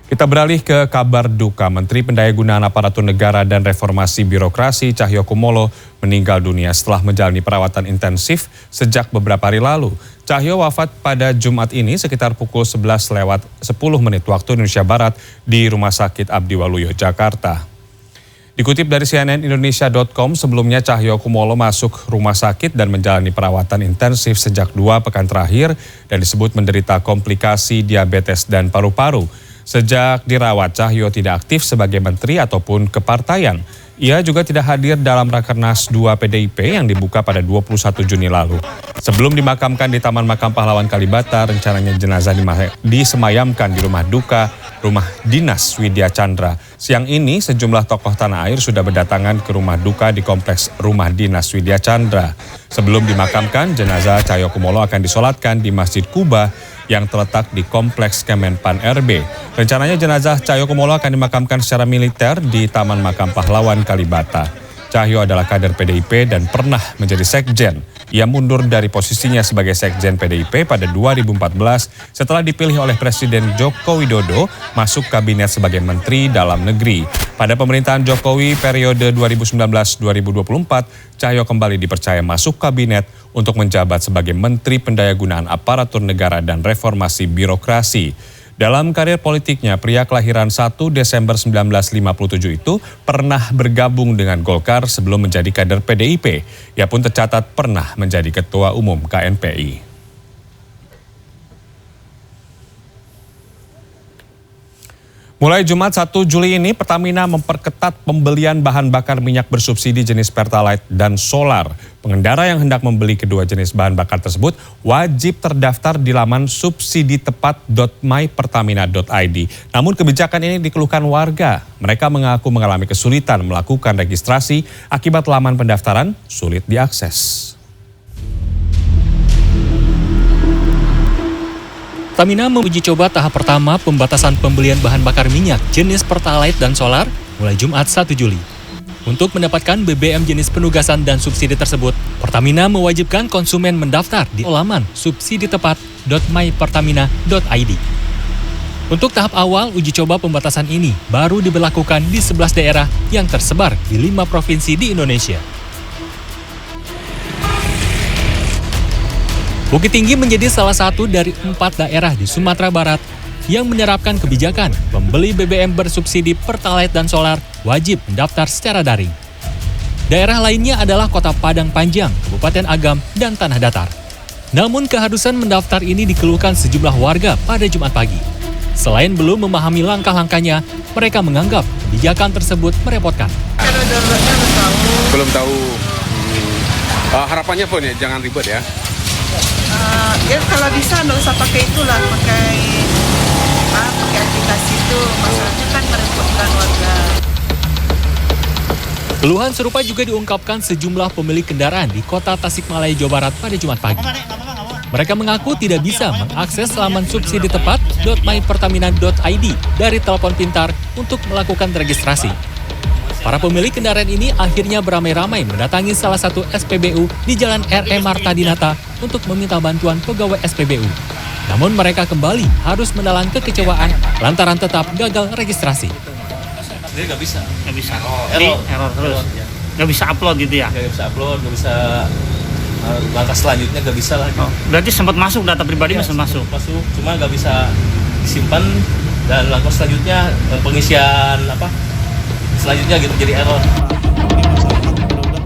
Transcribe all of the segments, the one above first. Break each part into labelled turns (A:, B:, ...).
A: Kita beralih ke kabar duka. Menteri Pendayagunaan Aparatur Negara dan Reformasi Birokrasi Cahyokumolo meninggal dunia setelah menjalani perawatan intensif sejak beberapa hari lalu. Cahyo wafat pada Jumat ini sekitar pukul 11:10 waktu Indonesia Barat di Rumah Sakit Abdiwaluyo, Jakarta. Dikutip dari cnnindonesia.com, sebelumnya Cahyokumolo masuk rumah sakit dan menjalani perawatan intensif sejak 2 pekan terakhir dan disebut menderita komplikasi diabetes dan paru-paru. Sejak dirawat, Cahyo tidak aktif sebagai menteri ataupun kepartaian. Ia juga tidak hadir dalam Rakernas 2 PDIP yang dibuka pada 21 Juni lalu. Sebelum dimakamkan di Taman Makam Pahlawan Kalibata, rencananya jenazah disemayamkan di rumah duka Rumah Dinas Widya Chandra. Siang ini sejumlah tokoh tanah air sudah berdatangan ke rumah duka di kompleks Rumah Dinas Widya Chandra. Sebelum dimakamkan, jenazah Cahyokumolo akan disolatkan di Masjid Kuba yang terletak di Kompleks Kemenpan RB. Rencananya jenazah Cahyokumolo akan dimakamkan secara militer di Taman Makam Pahlawan Kalibata. Cahyo adalah kader PDIP dan pernah menjadi sekjen. Ia mundur dari posisinya sebagai sekjen PDIP pada 2014 setelah dipilih oleh Presiden Joko Widodo masuk kabinet sebagai Menteri Dalam Negeri. Pada pemerintahan Jokowi periode 2019-2024, Cahyo kembali dipercaya masuk kabinet untuk menjabat sebagai Menteri Pendayagunaan Aparatur Negara dan Reformasi Birokrasi. Dalam karir politiknya, pria kelahiran 1 Desember 1957 itu pernah bergabung dengan Golkar sebelum menjadi kader PDIP. Ia pun tercatat pernah menjadi Ketua Umum KNPI. Mulai Jumat 1 Juli ini, Pertamina memperketat pembelian bahan bakar minyak bersubsidi jenis Pertalite dan Solar. Pengendara yang hendak membeli kedua jenis bahan bakar tersebut wajib terdaftar di laman subsiditepat.mypertamina.id. Namun kebijakan ini dikeluhkan warga. Mereka mengaku mengalami kesulitan melakukan registrasi akibat laman pendaftaran sulit diakses.
B: Pertamina menguji coba tahap pertama pembatasan pembelian bahan bakar minyak jenis Pertalite dan Solar mulai Jumat 1 Juli. Untuk mendapatkan BBM jenis penugasan dan subsidi tersebut, Pertamina mewajibkan konsumen mendaftar di laman subsiditepat.mypertamina.id. Untuk tahap awal, uji coba pembatasan ini baru diberlakukan di 11 daerah yang tersebar di 5 provinsi di Indonesia. Bukit Tinggi menjadi salah satu dari 4 daerah di Sumatera Barat yang menerapkan kebijakan pembeli BBM bersubsidi Pertalite dan Solar wajib mendaftar secara daring. Daerah lainnya adalah Kota Padang Panjang, Kabupaten Agam, dan Tanah Datar. Namun keharusan mendaftar ini dikeluhkan sejumlah warga pada Jumat pagi. Selain belum memahami langkah-langkahnya, mereka menganggap kebijakan tersebut merepotkan.
C: Belum tahu. Harapannya pun ya jangan ribet ya.
D: Ya kalau bisa nggak usah pakai itulah, pakai aplikasi itu, masalahnya kan merepotkan warga.
B: Keluhan serupa juga diungkapkan sejumlah pemilik kendaraan di Kota Tasikmalaya, Jawa Barat pada Jumat pagi. Mereka mengaku tidak bisa mengakses laman subsiditepat.mypertamina.id dari telepon pintar untuk melakukan registrasi. Para pemilik kendaraan ini akhirnya beramai-ramai mendatangi salah satu SPBU di Jalan R.E. Marta Dinata untuk meminta bantuan pegawai SPBU. Namun mereka kembali harus menelan kekecewaan lantaran tetap gagal registrasi.
E: Jadi nggak bisa?
F: Nggak bisa.
E: Error
F: terus. Nggak bisa upload gitu ya?
E: Nggak bisa upload, nggak bisa langkah selanjutnya nggak bisa lagi.
F: Oh, berarti sempat masuk data pribadi masih masuk?
E: Masuk, cuma nggak bisa disimpan dan langkah selanjutnya pengisian selanjutnya gitu jadi error.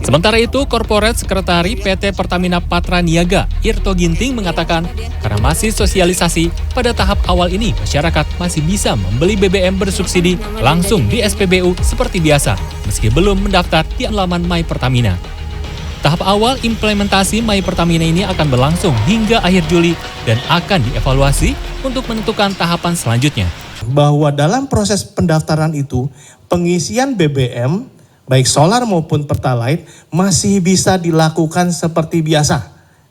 B: Sementara itu, Korporat Sekretari PT Pertamina Patra Niaga, Irto Ginting mengatakan, karena masih sosialisasi, pada tahap awal ini masyarakat masih bisa membeli BBM bersubsidi langsung di SPBU seperti biasa, meski belum mendaftar di laman My Pertamina. Tahap awal implementasi My Pertamina ini akan berlangsung hingga akhir Juli dan akan dievaluasi untuk menentukan tahapan selanjutnya.
G: Bahwa dalam proses pendaftaran itu, pengisian BBM, baik solar maupun Pertalite, masih bisa dilakukan seperti biasa.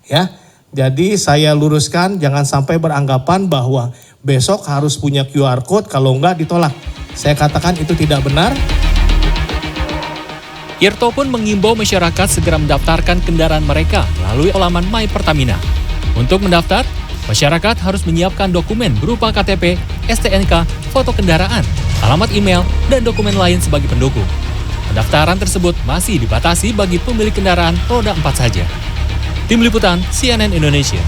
G: Ya, jadi saya luruskan, jangan sampai beranggapan bahwa besok harus punya QR Code, kalau enggak ditolak. Saya katakan itu tidak benar.
B: Irto pun mengimbau masyarakat segera mendaftarkan kendaraan mereka melalui laman My Pertamina. Untuk mendaftar, Masyarakat harus menyiapkan dokumen berupa KTP, STNK, foto kendaraan, alamat email, dan dokumen lain sebagai pendukung. Pendaftaran tersebut masih dibatasi bagi pemilik kendaraan roda 4 saja. Tim Liputan CNN Indonesia.